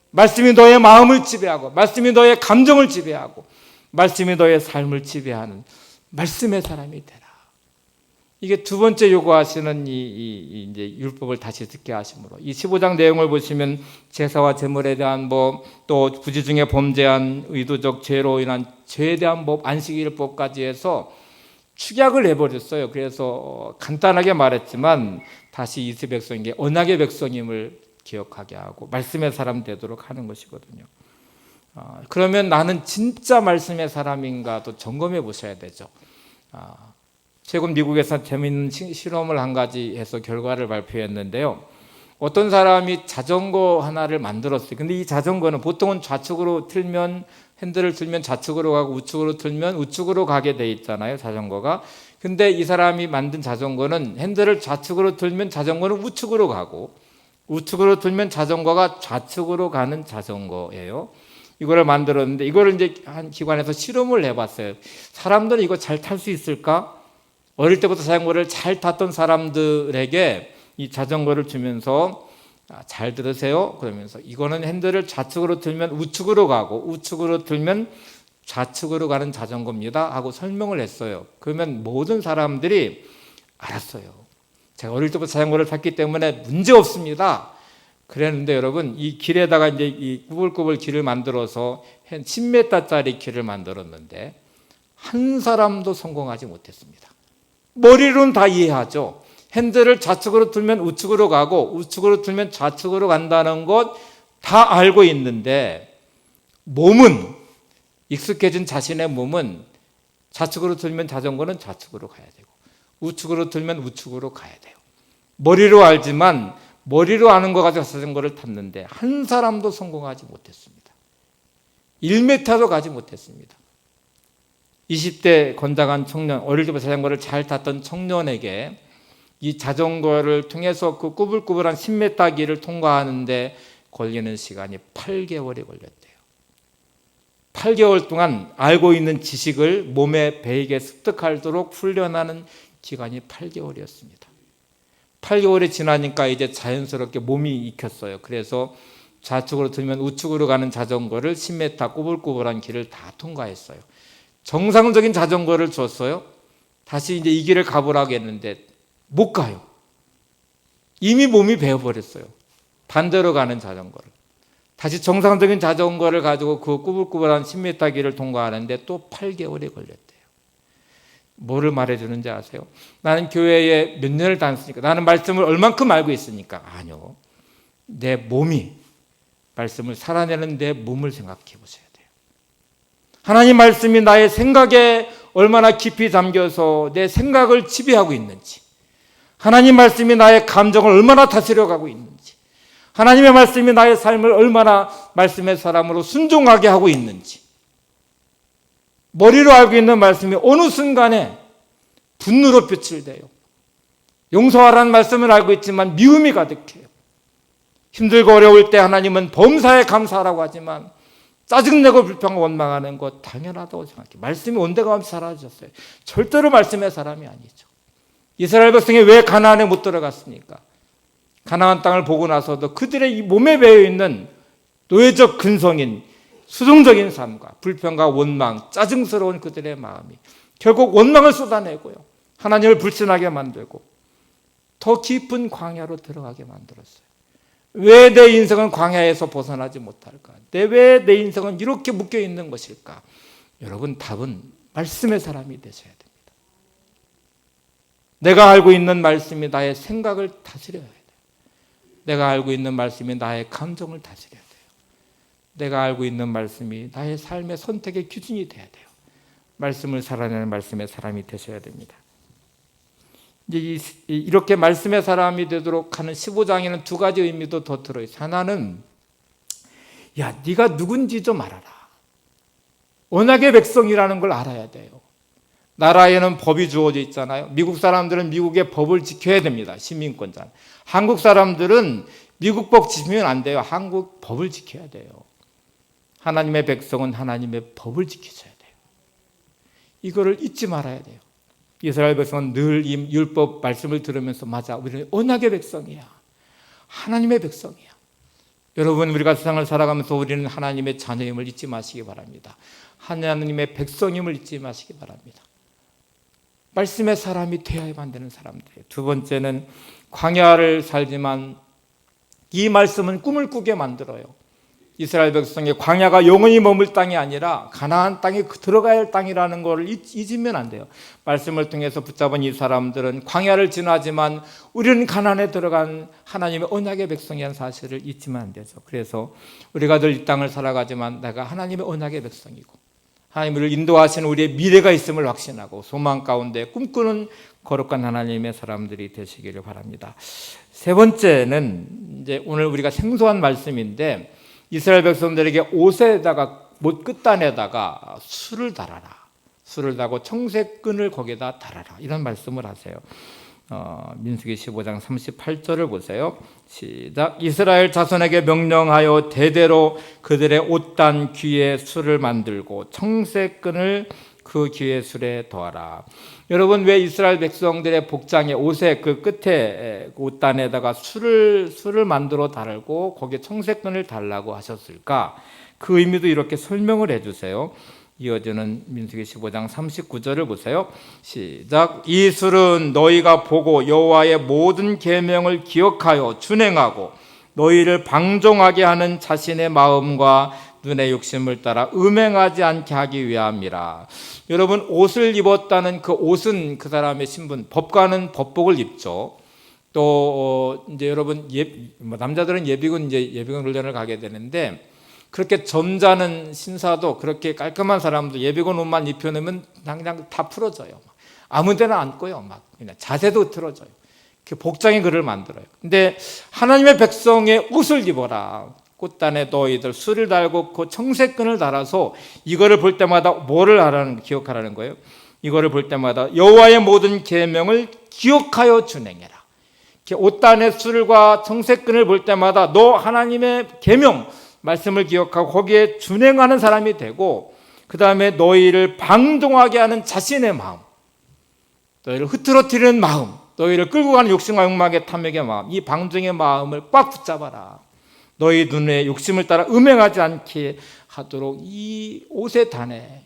말씀이 너의 마음을 지배하고 말씀이 너의 감정을 지배하고 말씀이 너의 삶을 지배하는 말씀의 사람이 되라. 이게 두 번째 요구하시는 이제 율법을 다시 듣게 하심으로, 이 15장 내용을 보시면 제사와 제물에 대한 법, 또 부지 중에 범죄한 의도적 죄로 인한 죄에 대한 법, 안식일법까지 해서 축약을 해버렸어요. 그래서 간단하게 말했지만 다시 이스라엘 백성에게 언약의 백성임을 기억하게 하고 말씀의 사람 되도록 하는 것이거든요. 그러면 나는 진짜 말씀의 사람인가도 점검해 보셔야 되죠. 최근 미국에서 재미있는 실험을 한 가지 해서 결과를 발표했는데요. 어떤 사람이 자전거 하나를 만들었어요. 근데 이 자전거는 보통은 좌측으로 틀면, 핸들을 틀면 좌측으로 가고 우측으로 틀면 우측으로 가게 돼 있잖아요, 자전거가. 근데 이 사람이 만든 자전거는 핸들을 좌측으로 틀면 자전거는 우측으로 가고 우측으로 틀면 자전거가 좌측으로 가는 자전거예요. 이거를 만들었는데 이거를 이제 한 기관에서 실험을 해봤어요. 사람들은 이거 잘 탈 수 있을까? 어릴 때부터 자전거를 잘 탔던 사람들에게 이 자전거를 주면서 잘 들으세요. 그러면서 이거는 핸들을 좌측으로 틀면 우측으로 가고 우측으로 틀면 좌측으로 가는 자전거입니다 하고 설명을 했어요. 그러면 모든 사람들이 알았어요. 제가 어릴 때부터 자전거를 탔기 때문에 문제 없습니다. 그랬는데 여러분, 이 길에다가 이제 이 꾸불꾸불 길을 만들어서 한 10m짜리 길을 만들었는데 한 사람도 성공하지 못했습니다. 머리로는 다 이해하죠. 핸들을 좌측으로 틀면 우측으로 가고 우측으로 틀면 좌측으로 간다는 것 다 알고 있는데 몸은, 익숙해진 자신의 몸은 좌측으로 들면 자전거는 좌측으로 가야 되고 우측으로 들면 우측으로 가야 돼요. 머리로 알지만 머리로 아는 거 가지고 자전거를 탔는데 한 사람도 성공하지 못했습니다. 1m도 가지 못했습니다. 20대 건장한 청년, 어릴 때부터 자전거를 잘 탔던 청년에게 이 자전거를 통해서 그 꾸불꾸불한 10m 길을 통과하는데 걸리는 시간이 8개월이 걸렸대요. 8개월 동안 알고 있는 지식을 몸에 배이게 습득하도록 훈련하는 기간이 8개월이었습니다. 8개월이 지나니까 이제 자연스럽게 몸이 익혔어요. 그래서 좌측으로 들면 우측으로 가는 자전거를 10m 꾸불꾸불한 길을 다 통과했어요. 정상적인 자전거를 줬어요. 다시 이제 이 길을 가보라고 했는데 못 가요. 이미 몸이 배워버렸어요. 반대로 가는 자전거를. 다시 정상적인 자전거를 가지고 그 꾸불꾸불한 10m 길을 통과하는데 또 8개월이 걸렸대요. 뭐를 말해주는지 아세요? 나는 교회에 몇 년을 다녔으니까, 나는 말씀을 얼만큼 알고 있으니까. 아니요. 내 몸이, 말씀을 살아내는 내 몸을 생각해 보셔야 돼요. 하나님 말씀이 나의 생각에 얼마나 깊이 잠겨서 내 생각을 지배하고 있는지, 하나님 말씀이 나의 감정을 얼마나 다스려가고 있는지, 하나님의 말씀이 나의 삶을 얼마나 말씀의 사람으로 순종하게 하고 있는지, 머리로 알고 있는 말씀이 어느 순간에 분노로 표출돼요. 용서하라는 말씀을 알고 있지만 미움이 가득해요. 힘들고 어려울 때 하나님은 범사에 감사하라고 하지만 짜증내고 불평하고 원망하는 것 당연하다고 생각해요. 말씀이 온데감없이 사라졌어요. 절대로 말씀의 사람이 아니죠. 이스라엘 백성이 왜 가나안에 못 들어갔습니까? 가나안 땅을 보고 나서도 그들의 이 몸에 배어있는 노예적 근성인 수동적인 삶과 불평과 원망, 짜증스러운 그들의 마음이 결국 원망을 쏟아내고요, 하나님을 불신하게 만들고 더 깊은 광야로 들어가게 만들었어요. 왜 내 인생은 광야에서 벗어나지 못할까? 왜 내 인생은 이렇게 묶여있는 것일까? 여러분, 답은 말씀의 사람이 되셔야 됩니다. 내가 알고 있는 말씀이 나의 생각을 다스려야 돼요. 내가 알고 있는 말씀이 나의 감정을 다스려야 돼요. 내가 알고 있는 말씀이 나의 삶의 선택의 기준이 돼야 돼요. 말씀을 살아내는 말씀의 사람이 되셔야 됩니다. 이제 이렇게 말씀의 사람이 되도록 하는 15장에는 두 가지 의미도 더 들어있어요. 하나는, 야, 네가 누군지 좀 알아라. 언약의 백성이라는 걸 알아야 돼요. 나라에는 법이 주어져 있잖아요. 미국 사람들은 미국의 법을 지켜야 됩니다. 시민권자. 한국 사람들은 미국 법 지키면 안 돼요. 한국 법을 지켜야 돼요. 하나님의 백성은 하나님의 법을 지키셔야 돼요. 이거를 잊지 말아야 돼요. 이스라엘 백성은 늘 이 율법 말씀을 들으면서, 맞아, 우리는 언약의 백성이야. 하나님의 백성이야. 여러분, 우리가 세상을 살아가면서 우리는 하나님의 자녀임을 잊지 마시기 바랍니다. 하나님의 백성임을 잊지 마시기 바랍니다. 말씀의 사람이 되어야만 되는 사람들이에요. 두 번째는, 광야를 살지만 이 말씀은 꿈을 꾸게 만들어요. 이스라엘 백성의 광야가 영원히 머물 땅이 아니라 가나안 땅에 들어가야 할 땅이라는 것을 잊으면 안 돼요. 말씀을 통해서 붙잡은 이 사람들은 광야를 지나지만 우리는 가나안에 들어간 하나님의 언약의 백성이라는 사실을 잊으면 안 되죠. 그래서 우리가 늘 이 땅을 살아가지만 내가 하나님의 언약의 백성이고 하나님 우리를 인도하시는 우리의 미래가 있음을 확신하고 소망 가운데 꿈꾸는 거룩한 하나님의 사람들이 되시기를 바랍니다. 세 번째는 이제 오늘 우리가 생소한 말씀인데, 이스라엘 백성들에게 옷에다가, 못 끝단에다가 술을 달아라. 술을 달고 청색끈을 거기다 달아라. 이런 말씀을 하세요. 민수기 15장 38절을 보세요. 시작. 이스라엘 자손에게 명령하여 대대로 그들의 옷단 귀에 술을 만들고 청색끈을 그 귀에 술에 더하라. 여러분, 왜 이스라엘 백성들의 복장에, 옷의 그 끝에 옷단에다가 술을 만들어 달고 거기에 청색끈을 달라고 하셨을까? 그 의미도 이렇게 설명을 해주세요. 이어지는 민수기 15장 39절을 보세요. 시작. 이 술은 너희가 보고 여호와의 모든 계명을 기억하여 준행하고 너희를 방종하게 하는 자신의 마음과 눈의 욕심을 따라 음행하지 않게 하기 위함이라. 여러분, 옷을 입었다는 그 옷은 그 사람의 신분, 법관은 법복을 입죠. 또 이제 여러분 남자들은 예비군 훈련을 가게 되는데 그렇게 점잖은 신사도, 그렇게 깔끔한 사람도 예비군 옷만 입혀놓으면 그냥 다 풀어져요. 아무 데나 앉고요. 막 그냥 자세도 틀어져요. 복장이 그를 만들어요. 근데 하나님의 백성의 옷을 입어라. 꽃단에 너희들 술을 달고 그 청색끈을 달아서 이거를 볼 때마다 뭐를 기억하라는 거예요? 이거를 볼 때마다 여호와의 모든 계명을 기억하여 준행해라. 옷단에 술과 청색끈을 볼 때마다 너 하나님의 계명 말씀을 기억하고 거기에 준행하는 사람이 되고, 그 다음에 너희를 방종하게 하는 자신의 마음, 너희를 흐트러뜨리는 마음, 너희를 끌고 가는 욕심과 욕망의 탐욕의 마음, 이 방종의 마음을 꽉 붙잡아라. 너희 눈에 욕심을 따라 음행하지 않게 하도록 이 옷의 단에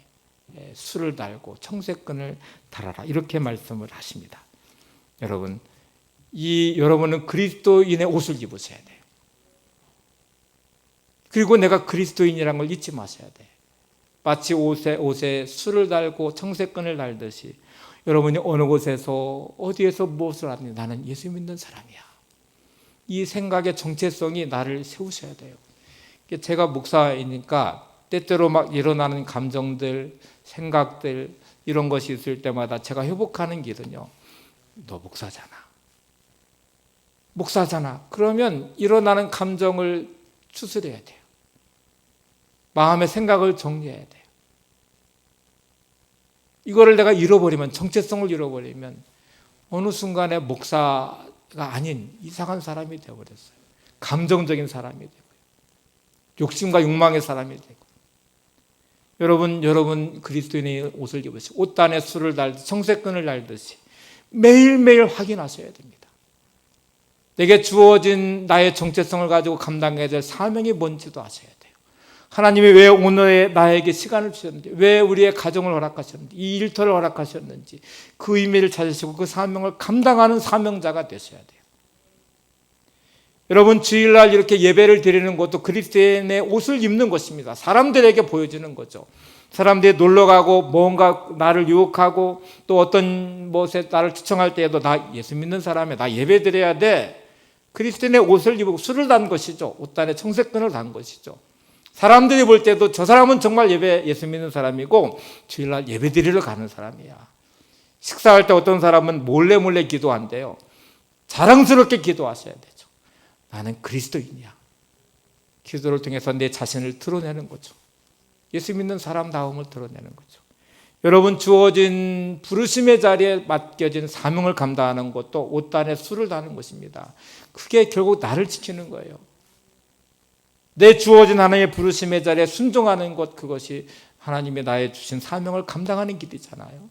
술을 달고 청색끈을 달아라. 이렇게 말씀을 하십니다. 여러분은 그리스도인의 옷을 입으셔야 돼요. 그리고 내가 그리스도인이라는 걸 잊지 마셔야 돼요. 마치 옷에 술을 달고 청색끈을 달듯이 여러분이 어느 곳에서 어디에서 무엇을 하든지 나는 예수 믿는 사람이야. 이 생각의 정체성이 나를 세우셔야 돼요. 제가 목사이니까 때때로 막 일어나는 감정들, 생각들 이런 것이 있을 때마다 제가 회복하는 길은요. 너 목사잖아. 그러면 일어나는 감정을 추스려야 돼요. 마음의 생각을 정리해야 돼요. 이거를 내가 잃어버리면, 정체성을 잃어버리면 어느 순간에 목사가 아닌 이상한 사람이 되어버렸어요. 감정적인 사람이 되고, 욕심과 욕망의 사람이 되고. 여러분 그리스도인의 옷을 입으시고 옷단에 술을 달듯이 청색끈을 달듯이 매일매일 확인하셔야 됩니다. 내게 주어진 나의 정체성을 가지고 감당해야 될 사명이 뭔지도 아셔야 돼요. 하나님이 왜 오늘 나에게 시간을 주셨는지, 왜 우리의 가정을 허락하셨는지, 이 일터를 허락하셨는지 그 의미를 찾으시고 그 사명을 감당하는 사명자가 되셔야 돼요. 여러분 주일날 이렇게 예배를 드리는 것도 그리스도인의 옷을 입는 것입니다. 사람들에게 보여지는 거죠. 사람들이 놀러가고 뭔가 나를 유혹하고 또 어떤 것에 나를 추청할 때에도 나 예수 믿는 사람이야, 나 예배 드려야 돼. 그리스도인의 옷을 입고 술을 단 것이죠. 옷단에 청색끈을 단 것이죠. 사람들이 볼 때도 저 사람은 정말 예수 믿는 사람이고 주일날 예배 드리러 가는 사람이야. 식사할 때 어떤 사람은 몰래 기도한대요. 자랑스럽게 기도하셔야 되죠. 나는 그리스도인이야. 기도를 통해서 내 자신을 드러내는 거죠. 예수 믿는 사람다움을 드러내는 거죠. 여러분 주어진 부르심의 자리에 맡겨진 사명을 감당하는 것도 옷단에 술을 다는 것입니다. 그게 결국 나를 지키는 거예요. 내 주어진 하나님의 부르심의 자리에 순종하는 것, 그것이 하나님의 나의 주신 사명을 감당하는 길이잖아요.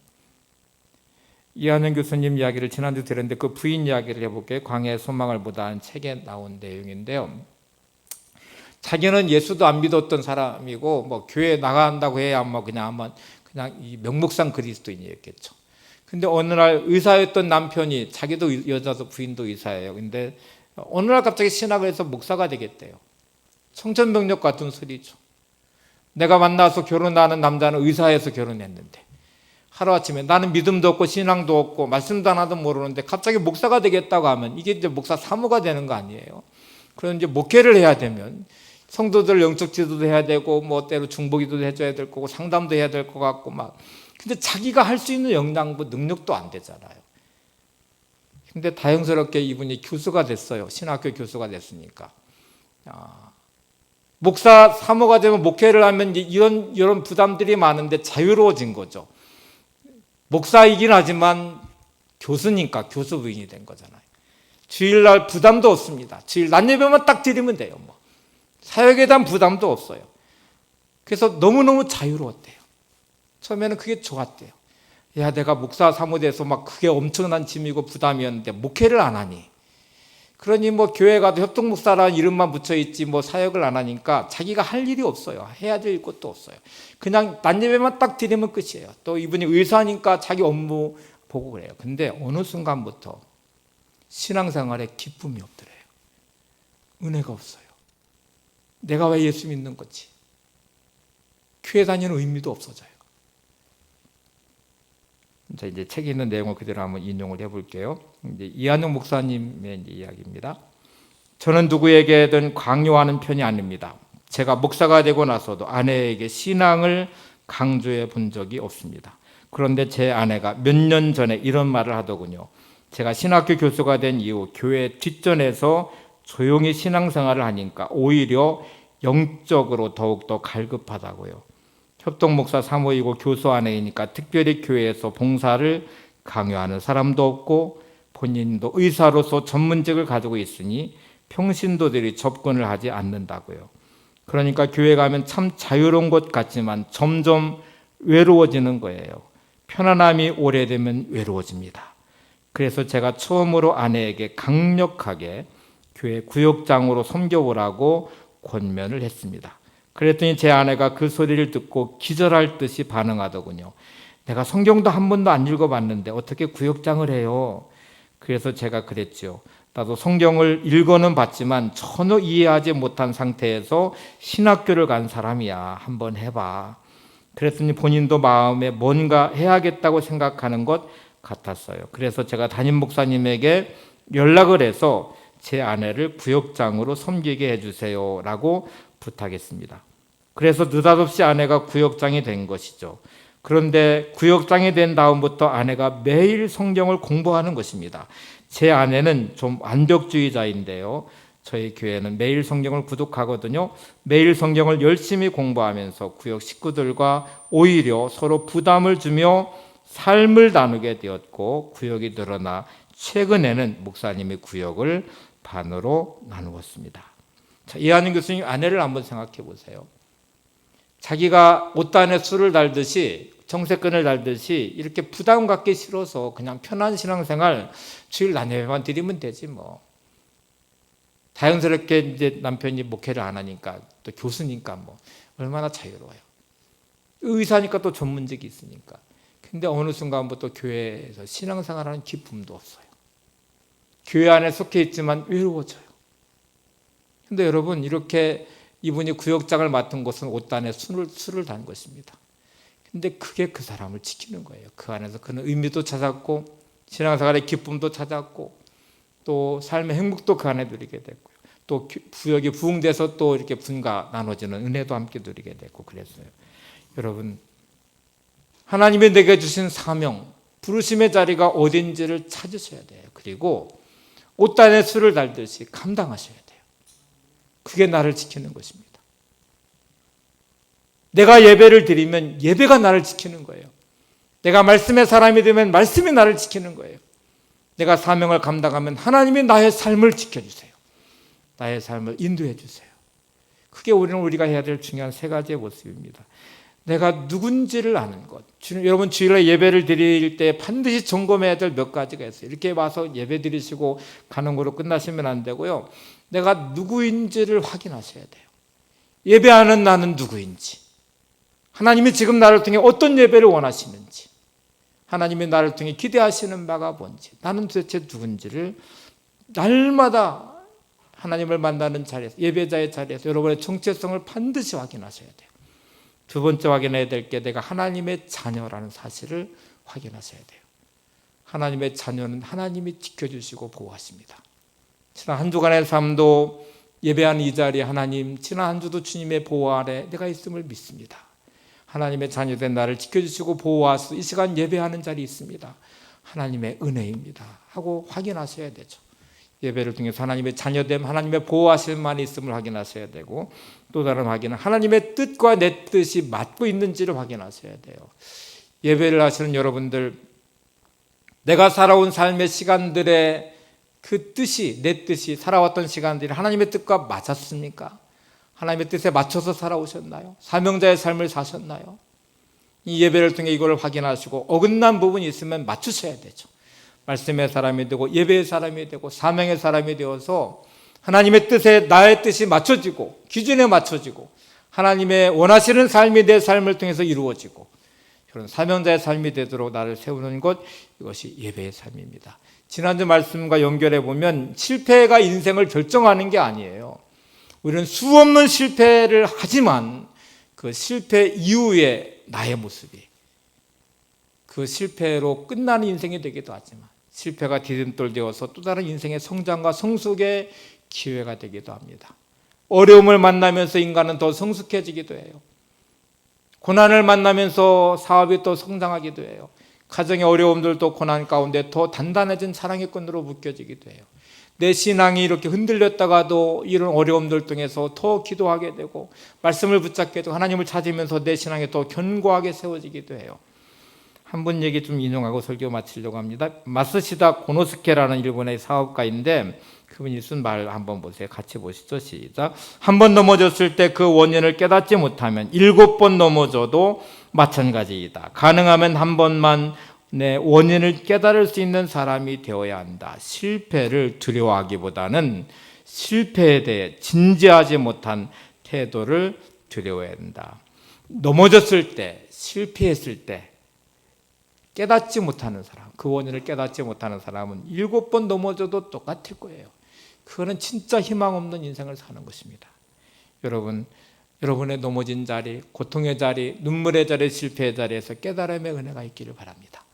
이한영 교수님 이야기를 지난주 들었는데 그 부인 이야기를 해볼게요. 광야의 소망을 보다는 책에 나온 내용인데요. 자기는 예수도 안 믿었던 사람이고 뭐 교회 나간다고 해야 뭐 그냥 이 명목상 그리스도인이었겠죠. 근데 어느 날 의사였던 남편이, 자기도 여자도 부인도 의사예요. 근데 어느 날 갑자기 신학을 해서 목사가 되겠대요. 청천벽력 같은 소리죠. 내가 만나서 결혼하는 남자는 의사에서 결혼했는데 하루아침에 나는 믿음도 없고 신앙도 없고 말씀도 하나도 모르는데 갑자기 목사가 되겠다고 하면 이게 이제 목사 사모가 되는 거 아니에요? 그럼 이제 목회를 해야 되면 성도들 영적 지도도 해야 되고 뭐 때로 중보기도도 해줘야 될 거고 상담도 해야 될 것 같고 막. 근데 자기가 할 수 있는 역량도 능력도 안 되잖아요. 근데 다행스럽게 이분이 교수가 됐어요. 신학교 교수가 됐으니까. 목사 사모가 되면 목회를 하면 이런 부담들이 많은데 자유로워진 거죠. 목사이긴 하지만 교수니까 교수 부인이 된 거잖아요. 주일날 부담도 없습니다. 주일 낮 예배만 딱 드리면 돼요. 뭐. 사역에 대한 부담도 없어요. 그래서 너무너무 자유로웠대요. 처음에는 그게 좋았대요. 야, 내가 목사 사모돼서 막 그게 엄청난 짐이고 부담이었는데 목회를 안 하니. 그러니 뭐 교회 가도 협동목사라는 이름만 붙여있지 뭐 사역을 안 하니까 자기가 할 일이 없어요. 해야 될 것도 없어요. 그냥 낮 예배만 딱 드리면 끝이에요. 또 이분이 의사니까 자기 업무 보고 그래요. 근데 어느 순간부터 신앙생활에 기쁨이 없더래요. 은혜가 없어요. 내가 왜 예수 믿는 거지? 교회 다니는 의미도 없어져요. 자, 이제 책에 있는 내용을 그대로 한번 인용을 해볼게요. 이제 이한용 목사님의 이야기입니다. 저는 누구에게든 강요하는 편이 아닙니다. 제가 목사가 되고 나서도 아내에게 신앙을 강조해 본 적이 없습니다. 그런데 제 아내가 몇 년 전에 이런 말을 하더군요. 제가 신학교 교수가 된 이후 교회 뒷전에서 조용히 신앙생활을 하니까 오히려 영적으로 더욱더 갈급하다고요. 협동목사 사모이고 교수 아내이니까 특별히 교회에서 봉사를 강요하는 사람도 없고 본인도 의사로서 전문직을 가지고 있으니 평신도들이 접근을 하지 않는다고요. 그러니까 교회 가면 참 자유로운 것 같지만 점점 외로워지는 거예요. 편안함이 오래되면 외로워집니다. 그래서 제가 처음으로 아내에게 강력하게 교회 구역장으로 섬겨보라고 권면을 했습니다. 그랬더니 제 아내가 그 소리를 듣고 기절할 듯이 반응하더군요. 내가 성경도 한 번도 안 읽어봤는데 어떻게 구역장을 해요? 그래서 제가 그랬죠. 나도 성경을 읽어는 봤지만 전혀 이해하지 못한 상태에서 신학교를 간 사람이야. 한번 해봐. 그랬더니 본인도 마음에 뭔가 해야겠다고 생각하는 것 같았어요. 그래서 제가 담임 목사님에게 연락을 해서 제 아내를 구역장으로 섬기게 해주세요 라고 부탁했습니다. 그래서 느닷없이 아내가 구역장이 된 것이죠. 그런데 구역장이 된 다음부터 아내가 매일 성경을 공부하는 것입니다. 제 아내는 좀 완벽주의자인데요. 저희 교회는 매일 성경을 구독하거든요. 매일 성경을 열심히 공부하면서 구역 식구들과 오히려 서로 부담을 주며 삶을 나누게 되었고 구역이 늘어나 최근에는 목사님이 구역을 반으로 나누었습니다. 자, 이한영 교수님 아내를 한번 생각해 보세요. 자기가 옷단에 술을 달듯이 정세끈을 달듯이 이렇게 부담 갖기 싫어서 그냥 편한 신앙생활 주일 난예배만 드리면 되지 뭐. 자연스럽게 이제 남편이 목회를 안 하니까 또 교수니까 뭐 얼마나 자유로워요. 의사니까 또 전문직이 있으니까. 근데 어느 순간부터 교회에서 신앙생활하는 기쁨도 없어요. 교회 안에 속해 있지만 외로워져요. 근데 여러분 이렇게 이분이 구역장을 맡은 곳은 옷단에 술을 단 것입니다. 근데 그게 그 사람을 지키는 거예요. 그 안에서 그는 의미도 찾았고 신앙생활의 기쁨도 찾았고 또 삶의 행복도 그 안에 누리게 됐고요. 또 구역이 부흥돼서 또 이렇게 분가 나눠지는 은혜도 함께 누리게 됐고 그랬어요. 여러분 하나님이 내게 주신 사명, 부르심의 자리가 어딘지를 찾으셔야 돼요. 그리고 옷단에 술을 달듯이 감당하셔야 돼요. 그게 나를 지키는 것입니다. 내가 예배를 드리면 예배가 나를 지키는 거예요. 내가 말씀의 사람이 되면 말씀이 나를 지키는 거예요. 내가 사명을 감당하면 하나님이 나의 삶을 지켜주세요. 나의 삶을 인도해 주세요. 그게 우리가 해야 될 중요한 세 가지의 모습입니다. 내가 누군지를 아는 것. 여러분 주일에 예배를 드릴 때 반드시 점검해야 될 몇 가지가 있어요. 이렇게 와서 예배 드리시고 가는 거로 끝나시면 안 되고요. 내가 누구인지를 확인하셔야 돼요. 예배하는 나는 누구인지, 하나님이 지금 나를 통해 어떤 예배를 원하시는지, 하나님이 나를 통해 기대하시는 바가 뭔지, 나는 도대체 누군지를 날마다 하나님을 만나는 자리에서, 예배자의 자리에서 여러분의 정체성을 반드시 확인하셔야 돼요. 두 번째 확인해야 될 게 내가 하나님의 자녀라는 사실을 확인하셔야 돼요. 하나님의 자녀는 하나님이 지켜주시고 보호하십니다. 지난 한 주간의 삶도 예배하는 이 자리에 하나님, 지난 한 주도 주님의 보호 아래 내가 있음을 믿습니다. 하나님의 자녀된 나를 지켜주시고 보호하시고 이 시간 예배하는 자리에 있습니다. 하나님의 은혜입니다 하고 확인하셔야 되죠. 예배를 통해서 하나님의 자녀됨, 하나님의 보호하심만이 있음을 확인하셔야 되고, 또 다른 확인은 하나님의 뜻과 내 뜻이 맞고 있는지를 확인하셔야 돼요. 예배를 하시는 여러분들, 내가 살아온 삶의 시간들의 그 뜻이, 내 뜻이, 살아왔던 시간들이 하나님의 뜻과 맞았습니까? 하나님의 뜻에 맞춰서 살아오셨나요? 사명자의 삶을 사셨나요? 이 예배를 통해 이걸 확인하시고 어긋난 부분이 있으면 맞추셔야 되죠. 말씀의 사람이 되고 예배의 사람이 되고 사명의 사람이 되어서 하나님의 뜻에 나의 뜻이 맞춰지고 기준에 맞춰지고 하나님의 원하시는 삶이 내 삶을 통해서 이루어지고 그런 사명자의 삶이 되도록 나를 세우는 것, 이것이 예배의 삶입니다. 지난주 말씀과 연결해 보면 실패가 인생을 결정하는 게 아니에요. 우리는 수없는 실패를 하지만 그 실패 이후에 나의 모습이 그 실패로 끝나는 인생이 되기도 하지만 실패가 디딤돌 되어서 또 다른 인생의 성장과 성숙의 기회가 되기도 합니다. 어려움을 만나면서 인간은 더 성숙해지기도 해요. 고난을 만나면서 사업이 또 성장하기도 해요. 가정의 어려움들도 고난 가운데 더 단단해진 사랑의 끈으로 묶여지기도 해요. 내 신앙이 이렇게 흔들렸다가도 이런 어려움들 통해서 더 기도하게 되고 말씀을 붙잡게 되고 하나님을 찾으면서 내 신앙이 더 견고하게 세워지기도 해요. 한 분 얘기 좀 인용하고 설교 마치려고 합니다. 마쓰시다 고노스케라는 일본의 사업가인데 그분이 쓴 말 한번 보세요. 같이 보시죠. 시작. 한 번 넘어졌을 때 그 원인을 깨닫지 못하면 7번 넘어져도 마찬가지이다. 가능하면 한 번만 내 원인을 깨달을 수 있는 사람이 되어야 한다. 실패를 두려워하기보다는 실패에 대해 진지하지 못한 태도를 두려워해야 한다. 넘어졌을 때, 실패했을 때 깨닫지 못하는 사람, 그 원인을 깨닫지 못하는 사람은 7번 넘어져도 똑같을 거예요. 그거는 진짜 희망 없는 인생을 사는 것입니다. 여러분, 여러분의 넘어진 자리, 고통의 자리, 눈물의 자리, 실패의 자리에서 깨달음의 은혜가 있기를 바랍니다.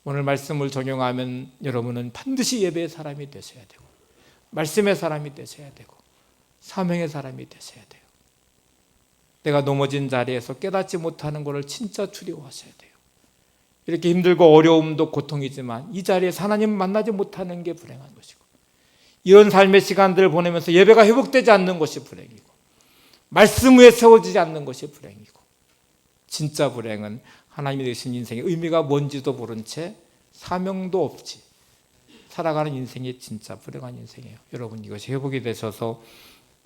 오늘 말씀을 적용하면 여러분은 반드시 예배의 사람이 되셔야 되고 말씀의 사람이 되셔야 되고 사명의 사람이 되셔야 돼요. 내가 넘어진 자리에서 깨닫지 못하는 것을 진짜 두려워하셔야 돼요. 이렇게 힘들고 어려움도 고통이지만 이 자리에서 하나님 만나지 못하는 게 불행한 것이고 이런 삶의 시간들을 보내면서 예배가 회복되지 않는 것이 불행이고 말씀 위에 세워지지 않는 것이 불행이고 진짜 불행은 하나님이 되신 인생의 의미가 뭔지도 모른 채 사명도 없이 살아가는 인생이 진짜 불행한 인생이에요. 여러분 이것이 회복이 되셔서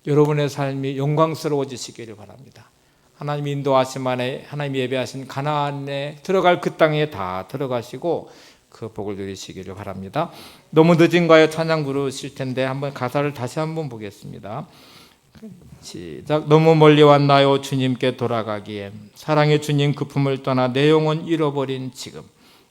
여러분의 삶이 영광스러워지시기를 바랍니다. 하나님이 인도하심 안에 하나님이 예배하신 가나안에 들어갈 그 땅에 다 들어가시고 그 복을 누리시기를 바랍니다. 너무 늦은 거에 찬양 부르실 텐데 한번 가사를 다시 한번 보겠습니다. 시작. 너무 멀리 왔나요 주님께 돌아가기에 사랑의 주님 그 품을 떠나 내 영혼 잃어버린 지금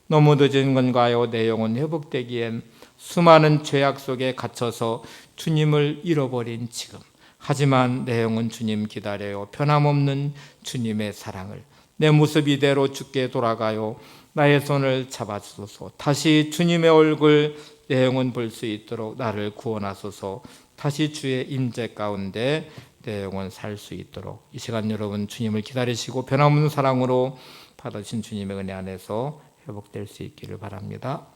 너무 늦은 건가요 내 영혼 회복되기엔 수많은 죄악 속에 갇혀서 주님을 잃어버린 지금 하지만 내 영혼 주님 기다려요 변함없는 주님의 사랑을 내 모습 이대로 주께 돌아가요 나의 손을 잡아주소서 다시 주님의 얼굴 내 영혼 볼 수 있도록 나를 구원하소서 다시 주의 임재 가운데 내 영혼 살 수 있도록 이 시간 여러분 주님을 기다리시고 변함없는 사랑으로 받으신 주님의 은혜 안에서 회복될 수 있기를 바랍니다.